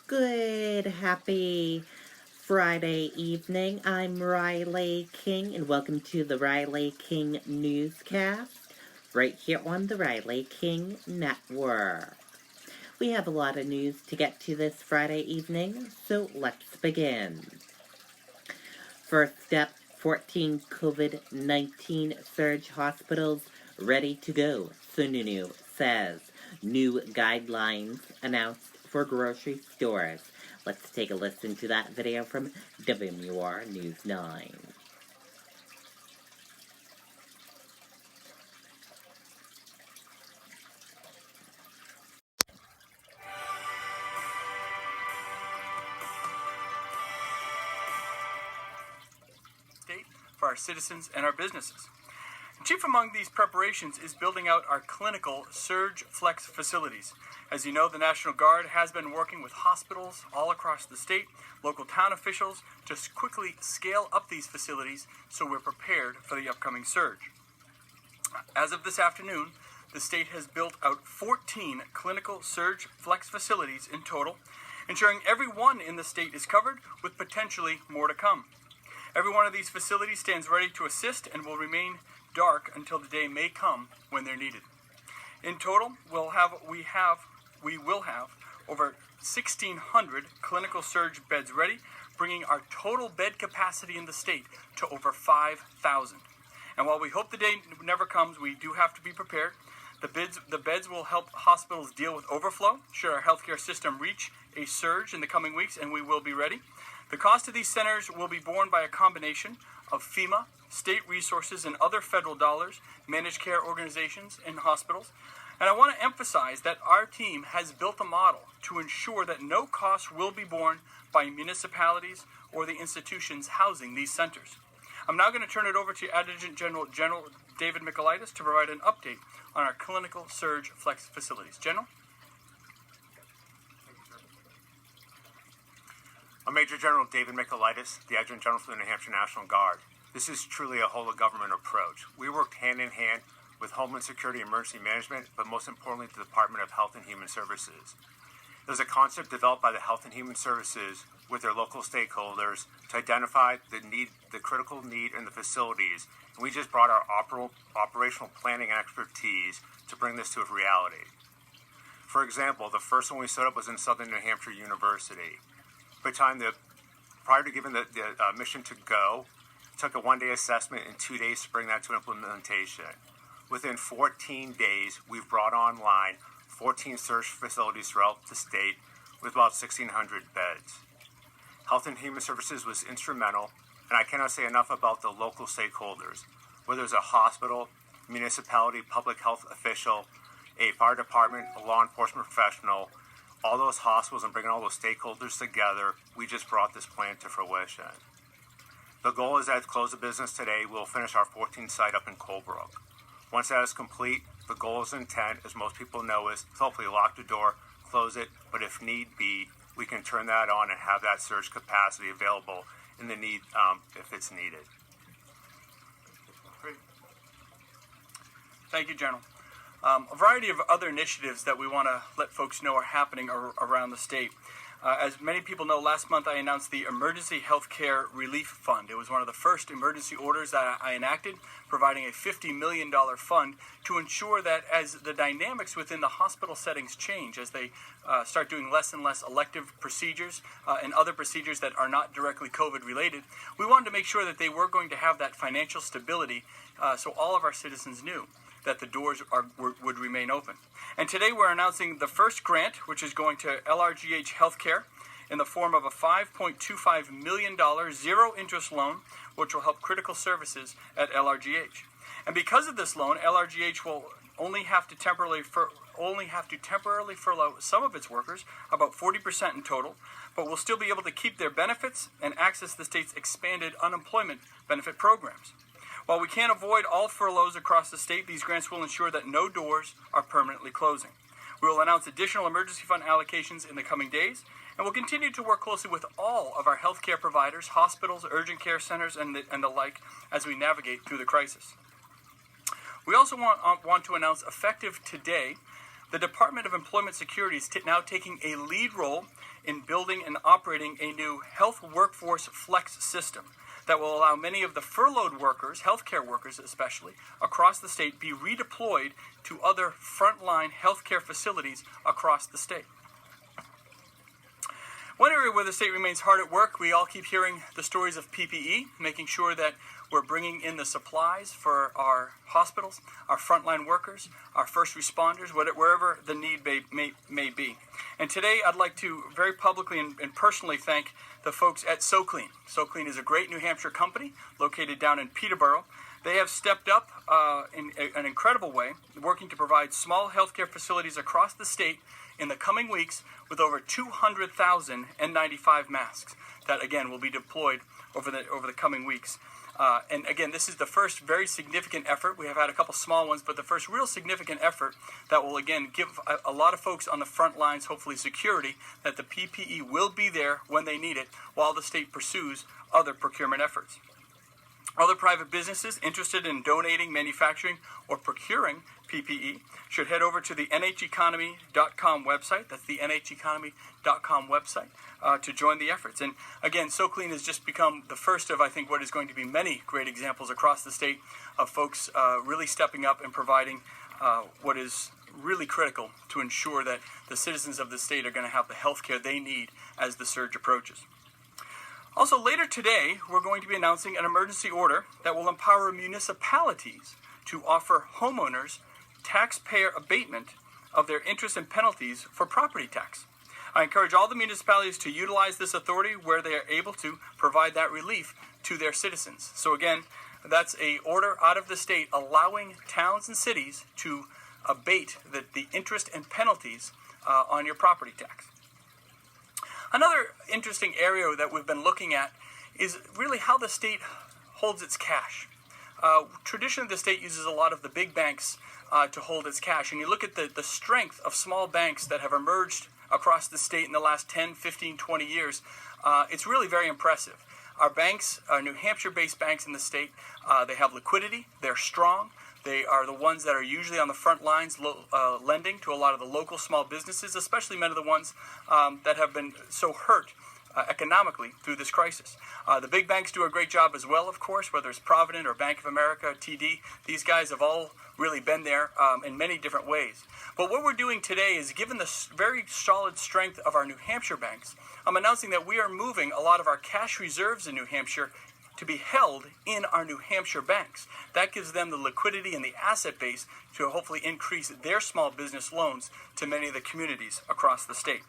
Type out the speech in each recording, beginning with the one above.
Good, happy Friday evening. I'm Riley King, and welcome to the Riley King Newscast, right here on the Riley King Network. We have a lot of news to get to this Friday evening, so let's begin. First up, 14 COVID-19 surge hospitals ready to go, Sununu says. New guidelines announced for grocery stores. Let's take a listen to that video from WMUR News 9. For our citizens and our businesses. Chief among these preparations is building out our clinical surge flex facilities. As you know, the National Guard has been working with hospitals all across the state, local town officials, to quickly scale up these facilities so we're prepared for the upcoming surge. As of this afternoon, the state has built out 14 clinical surge flex facilities in total, ensuring every one in the state is covered, with potentially more to come. Every one of these facilities stands ready to assist and will remain dark until the day may come when they're needed. In total, we will have over 1,600 clinical surge beds ready, bringing our total bed capacity in the state to over 5,000. And while we hope the day never comes, we do have to be prepared. The beds will help hospitals deal with overflow should our healthcare system reach a surge in the coming weeks, and we will be ready. The cost of these centers will be borne by a combination of FEMA, state resources, and other federal dollars, managed care organizations, and hospitals. And I want to emphasize that our team has built a model to ensure that no costs will be borne by municipalities or the institutions housing these centers. I'm now going to turn it over to Adjutant General David Michaelitis to provide an update on our clinical surge flex facilities. General? I'm Major General David Michaelitis, the Adjutant General for the New Hampshire National Guard. This is truly a whole-of-government approach. We worked hand-in-hand with Homeland Security and Emergency Management, but most importantly, the Department of Health and Human Services. It was a concept developed by the Health and Human Services with their local stakeholders to identify the critical need in the facilities, and we just brought our operational planning and expertise to bring this to a reality. For example, the first one we set up was in Southern New Hampshire University. Prior to giving the mission to go, it took a one-day assessment and 2 days to bring that to implementation. Within 14 days, we've brought online 14 surge facilities throughout the state with about 1,600 beds. Health and Human Services was instrumental, and I cannot say enough about the local stakeholders, whether it's a hospital, municipality, public health official, a fire department, a law enforcement professional, all those hospitals and bringing all those stakeholders together, we just brought this plan to fruition. The goal is that at the close of business today, we'll finish our 14th site up in Colebrook. Once that is complete, the goal's intent, as most people know, is to hopefully lock the door, close it, but if need be, we can turn that on and have that surge capacity available in the need if it's needed. Great. Thank you, General. A variety of other initiatives that we want to let folks know are happening around the state. As many people know, last month I announced the Emergency Healthcare Relief Fund. It was one of the first emergency orders that I enacted, providing a $50 million fund to ensure that as the dynamics within the hospital settings change, as they start doing less and less elective procedures and other procedures that are not directly COVID related, we wanted to make sure that they were going to have that financial stability so all of our citizens knew that the doors would remain open. And today we're announcing the first grant, which is going to LRGH Healthcare in the form of a $5.25 million zero-interest loan, which will help critical services at LRGH. And because of this loan, LRGH will only have to temporarily furlough some of its workers, about 40% in total, but will still be able to keep their benefits and access the state's expanded unemployment benefit programs. While we can't avoid all furloughs across the state, these grants will ensure that no doors are permanently closing. We will announce additional emergency fund allocations in the coming days, and we'll continue to work closely with all of our healthcare providers, hospitals, urgent care centers, and the like as we navigate through the crisis. We also want to announce, effective today, the Department of Employment Security is now taking a lead role in building and operating a new health workforce flex system that will allow many of the furloughed workers, healthcare workers especially, across the state be redeployed to other frontline healthcare facilities across the state. One area where the state remains hard at work, we all keep hearing the stories of PPE, making sure that we're bringing in the supplies for our hospitals, our frontline workers, our first responders, wherever the need may be. And today I'd like to very publicly and personally thank the folks at SoClean. SoClean is a great New Hampshire company located down in Peterborough. They have stepped up in an incredible way, working to provide small healthcare facilities across the state in the coming weeks with over 200,000 N95 masks that, again, will be deployed over the coming weeks. And again, this is the first very significant effort. We have had a couple small ones, but the first real significant effort that will, again, give a lot of folks on the front lines, hopefully security, that the PPE will be there when they need it while the state pursues other procurement efforts. Other private businesses interested in donating, manufacturing, or procuring PPE should head over to the NHEconomy.com website. That's the NHEconomy.com website to join the efforts. And again, SoClean has just become the first of, I think, what is going to be many great examples across the state of folks really stepping up and providing what is really critical to ensure that the citizens of the state are going to have the health care they need as the surge approaches. Also, later today, we're going to be announcing an emergency order that will empower municipalities to offer homeowners taxpayer abatement of their interest and penalties for property tax. I encourage all the municipalities to utilize this authority where they are able to provide that relief to their citizens. So again, that's an order out of the state allowing towns and cities to abate the interest and penalties on your property tax. Another interesting area that we've been looking at is really how the state holds its cash. Traditionally, the state uses a lot of the big banks to hold its cash. And you look at the strength of small banks that have emerged across the state in the last 10, 15, 20 years. It's really very impressive. Our banks, our New Hampshire-based banks in the state, they have liquidity, they're strong. They are the ones that are usually on the front lines lending to a lot of the local small businesses, especially many of the ones that have been so hurt economically through this crisis. The big banks do a great job as well, of course, whether it's Provident or Bank of America, TD. These guys have all really been there in many different ways. But what we're doing today is, given the very solid strength of our New Hampshire banks, I'm announcing that we are moving a lot of our cash reserves in New Hampshire to be held in our New Hampshire banks. That gives them the liquidity and the asset base to hopefully increase their small business loans to many of the communities across the state.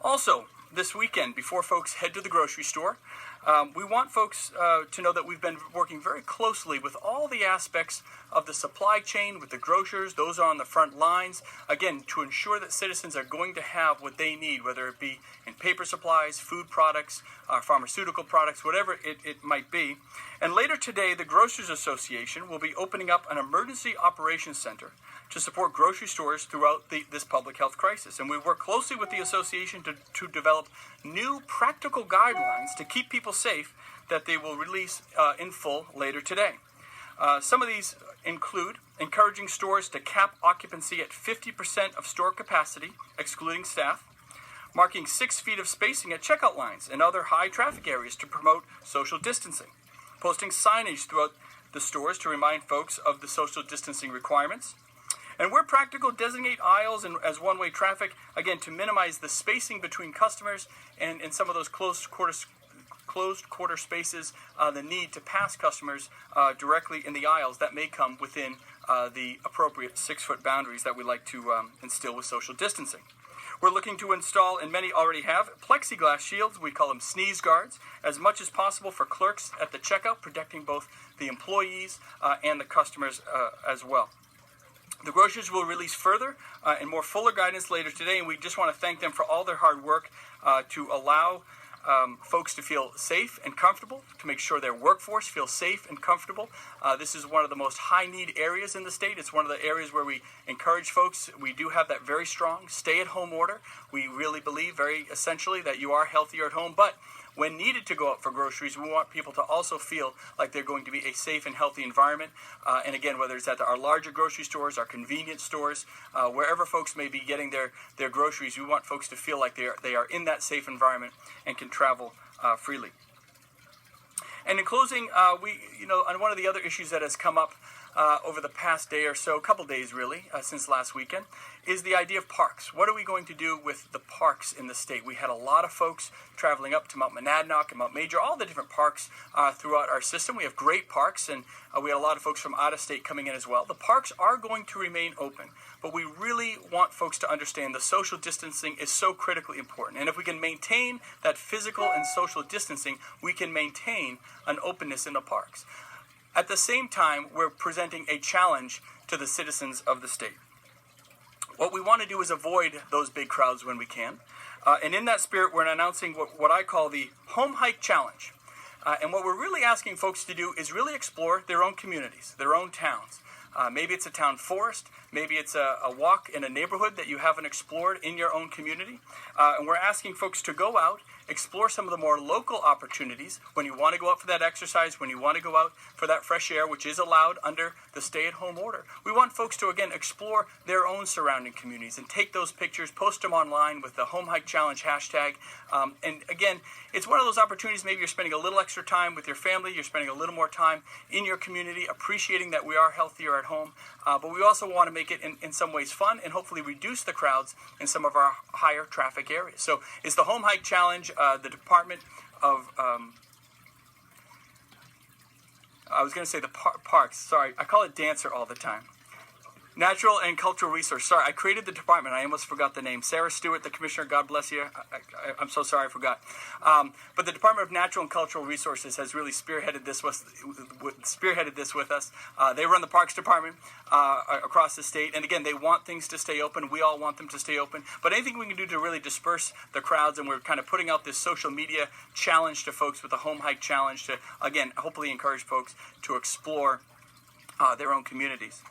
Also, this weekend, before folks head to the grocery store, we want folks to know that we've been working very closely with all the aspects of the supply chain, with the grocers, those on the front lines, again, to ensure that citizens are going to have what they need, whether it be in paper supplies, food products, pharmaceutical products, whatever it might be. And later today, the Grocers Association will be opening up an emergency operations center to support grocery stores throughout this public health crisis. And we work closely with the association to develop new practical guidelines to keep people safe that they will release in full later today. Some of these include encouraging stores to cap occupancy at 50% of store capacity, excluding staff, marking 6 feet of spacing at checkout lines and other high traffic areas to promote social distancing, posting signage throughout the stores to remind folks of the social distancing requirements, and where practical, designate aisles as one-way traffic, again, to minimize the spacing between customers and in some of those closed quarter spaces, the need to pass customers directly in the aisles that may come within the appropriate 6-foot boundaries that we like to instill with social distancing. We're looking to install, and many already have, plexiglass shields, we call them sneeze guards, as much as possible for clerks at the checkout, protecting both the employees and the customers as well. The grocers will release further and more fuller guidance later today, and we just want to thank them for all their hard work to allow folks to feel safe and comfortable, to make sure their workforce feels safe and comfortable. This is one of the most high-need areas in the state. It's one of the areas where we encourage folks. We do have that very strong stay-at-home order. We really believe very essentially that you are healthier at home, but when needed to go out for groceries, we want people to also feel like they're going to be a safe and healthy environment. And again, whether it's at our larger grocery stores, our convenience stores, wherever folks may be getting their groceries, we want folks to feel like they are in that safe environment and can travel freely. And in closing, on one of the other issues that has come up over the past day or so, a couple days really, since last weekend, is the idea of parks. What are we going to do with the parks in the state? We had a lot of folks traveling up to Mount Monadnock and Mount Major, all the different parks throughout our system. We have great parks, and we had a lot of folks from out of state coming in as well. The parks are going to remain open, but we really want folks to understand the social distancing is so critically important. And if we can maintain that physical and social distancing, we can maintain an openness in the parks. At the same time, we're presenting a challenge to the citizens of the state. What we want to do is avoid those big crowds when we can. And in that spirit, we're announcing what I call the Home Hike Challenge. And what we're really asking folks to do is really explore their own communities, their own towns. Maybe it's a town forest. Maybe it's a walk in a neighborhood that you haven't explored in your own community. And we're asking folks to go out, explore some of the more local opportunities when you want to go out for that exercise, when you want to go out for that fresh air, which is allowed under the stay-at-home order. We want folks to, again, explore their own surrounding communities and take those pictures, post them online with the Home Hike Challenge hashtag. And again, it's one of those opportunities, maybe you're spending a little extra time with your family, you're spending a little more time in your community, appreciating that we are healthier at home. But we also want to make it in some ways fun and hopefully reduce the crowds in some of our higher traffic areas. So it's the Home Hike Challenge. The Department of, I was going to say the parks, sorry, I call it Dancer all the time. Natural and Cultural Resource. Sorry, I created the department. I almost forgot the name. Sarah Stewart, the commissioner, God bless you. I'm so sorry I forgot. But the Department of Natural and Cultural Resources has really spearheaded this with us. They run the Parks Department across the state. And again, they want things to stay open. We all want them to stay open. But anything we can do to really disperse the crowds, and we're kind of putting out this social media challenge to folks with the Home Hike Challenge to, again, hopefully encourage folks to explore their own communities.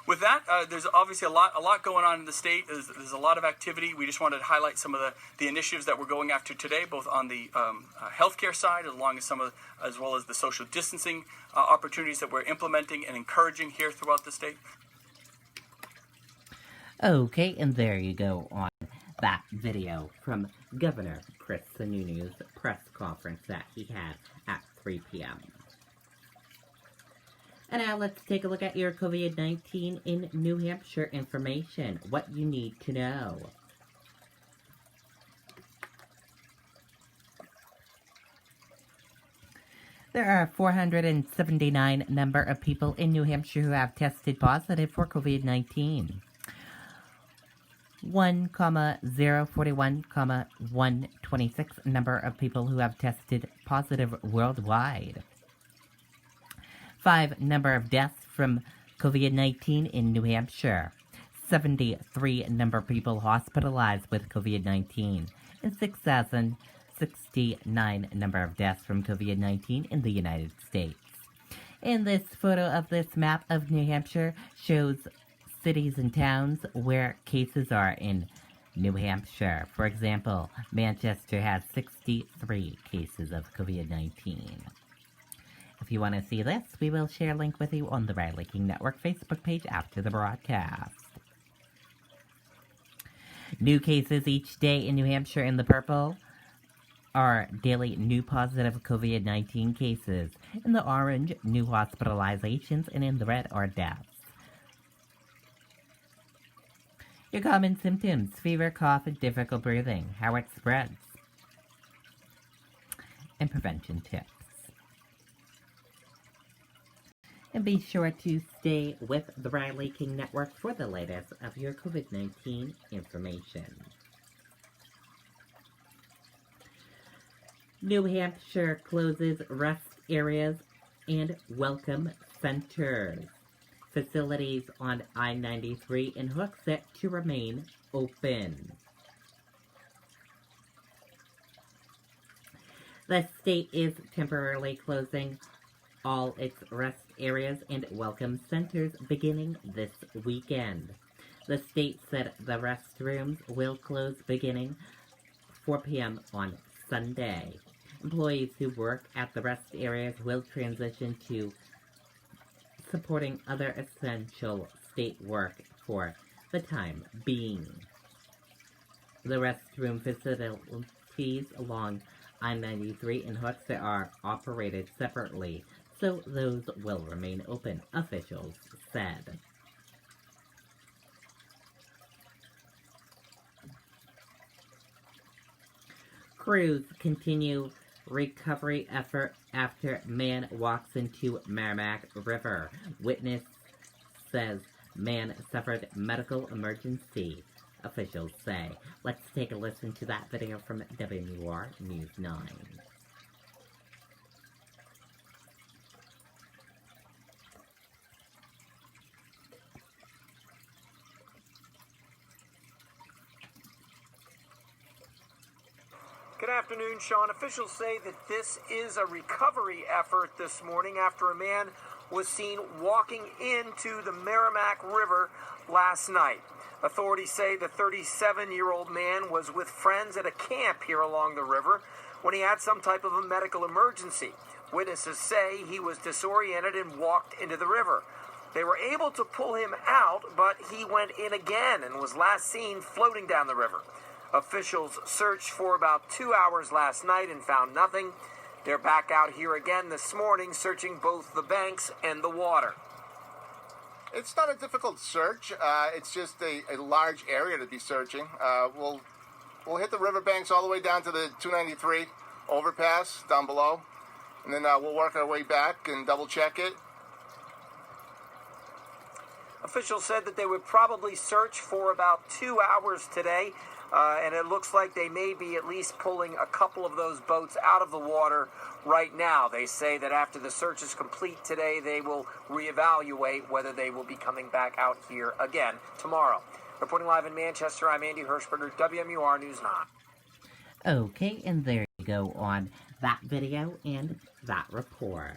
With that, there's obviously a lot going on in the state. There's a lot of activity. We just wanted to highlight some of the initiatives that we're going after today, both on the healthcare side, as well as the social distancing opportunities that we're implementing and encouraging here throughout the state. Okay, and there you go on that video from Governor Chris Sununu's press conference that he had at 3 p.m. And now let's take a look at your COVID-19 in New Hampshire information. What you need to know. There are 479 number of people in New Hampshire who have tested positive for COVID-19. 1,041,126 number of people who have tested positive worldwide. 5 number of deaths from COVID-19 in New Hampshire. 73 number of people hospitalized with COVID-19. And 6,069 number of deaths from COVID-19 in the United States. And this photo of this map of New Hampshire shows cities and towns where cases are in New Hampshire. For example, Manchester has 63 cases of COVID-19. If you want to see this, we will share a link with you on the Riley King Network Facebook page after the broadcast. New cases each day in New Hampshire in the purple are daily new positive COVID-19 cases. In the orange, new hospitalizations, and in the red are deaths. Your common symptoms: fever, cough, and difficult breathing, how it spreads, and prevention tips. And be sure to stay with the Riley King Network for the latest of your COVID-19 information. New Hampshire closes rest areas and welcome centers. Facilities on I-93 and Hook set to remain open. The state is temporarily closing all its rest areas and welcome centers beginning this weekend. The state said the restrooms will close beginning 4 p.m. on Sunday. Employees who work at the rest areas will transition to supporting other essential state work for the time being. The restroom facilities along I-93 and Hooks are operated separately, so those will remain open, officials said. Crews continue recovery effort after man walks into Merrimack River. Witness says man suffered medical emergency, officials say. Let's take a listen to that video from WMUR News 9. Good afternoon, Sean. Officials say that this is a recovery effort this morning after a man was seen walking into the Merrimack River last night. Authorities say the 37-year-old man was with friends at a camp here along the river when he had some type of a medical emergency. Witnesses say he was disoriented and walked into the river. They were able to pull him out, but he went in again and was last seen floating down the river. Officials searched for about 2 hours last night and found nothing. They're back out here again this morning, searching both the banks and the water. It's not a difficult search. It's just a large area to be searching. We'll hit the riverbanks all the way down to the 293 overpass down below, and then we'll work our way back and double check it. Officials said that they would probably search for about 2 hours today. And it looks like they may be at least pulling a couple of those boats out of the water right now. They say that after the search is complete today, they will reevaluate whether they will be coming back out here again tomorrow. Reporting live in Manchester, I'm Andy Hirschberger, WMUR News 9. Okay, and there you go on that video and that report.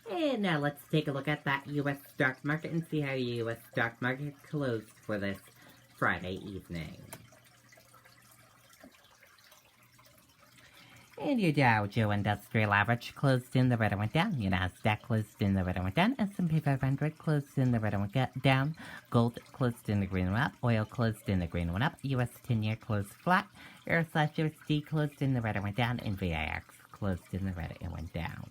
And now let's take a look at that U.S. stock market and see how the U.S. stock market closed for this Friday evening. And your Dow Jones Industrial Average closed in the red and went down. Your Nasdaq closed in the red and went down. S&P 500 closed in the red and went down. Gold closed in the green and went up. Oil closed in the green and went up. U.S. 10-year closed flat. Euro/USD closed in the red and went down. And VIX closed in the red and went down.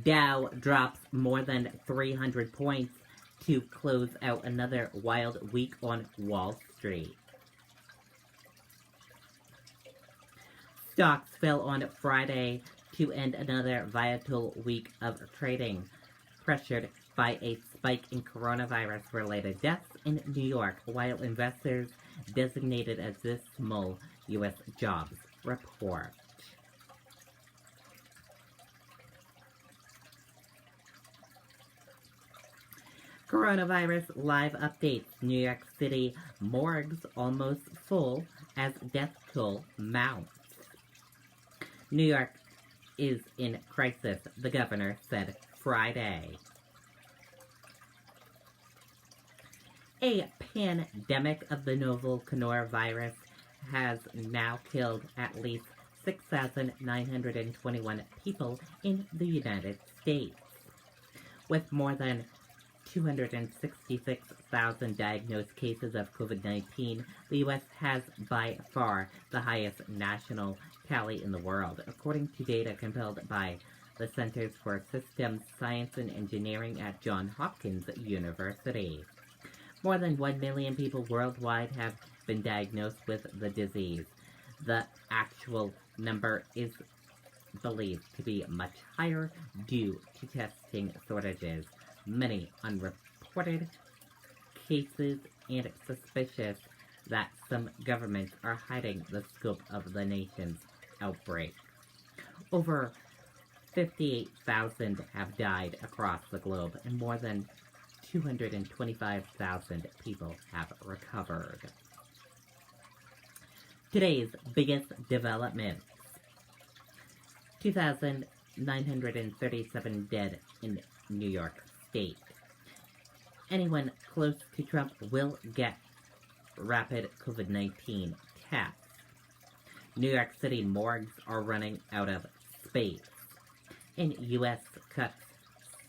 Dow drops more than 300 points to close out another wild week on Wall Street. Stocks fell on Friday to end another volatile week of trading, pressured by a spike in coronavirus-related deaths in New York, while investors designated as dismal U.S. jobs report. Coronavirus live updates. New York City morgues almost full as death toll mounts. New York is in crisis, the governor said Friday. A pandemic of the novel coronavirus has now killed at least 6,921 people in the United States, with more than 266,000 diagnosed cases of COVID-19, the U.S. has by far the highest national tally in the world, according to data compiled by the Centers for Systems Science and Engineering at Johns Hopkins University. More than 1 million people worldwide have been diagnosed with the disease. The actual number is believed to be much higher due to testing shortages, many unreported cases, and suspicious that some governments are hiding the scope of the nation's outbreak. Over 58,000 have died across the globe, and more than 225,000 people have recovered. Today's biggest developments: 2,937 dead in New York State. Anyone close to Trump will get rapid COVID-19 tests. New York City morgues are running out of space. And U.S. cuts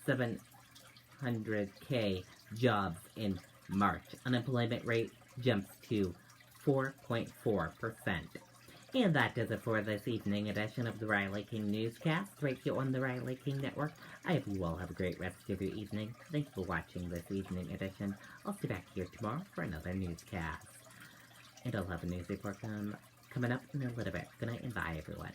700K jobs in March. Unemployment rate jumps to 4.4%. And that does it for this evening edition of the Riley King Newscast, right here on the Riley King Network. I hope you all have a great rest of your evening. Thanks for watching this evening edition. I'll see you back here tomorrow for another newscast. And I'll have a news report coming up in a little bit. Good night and bye, everyone.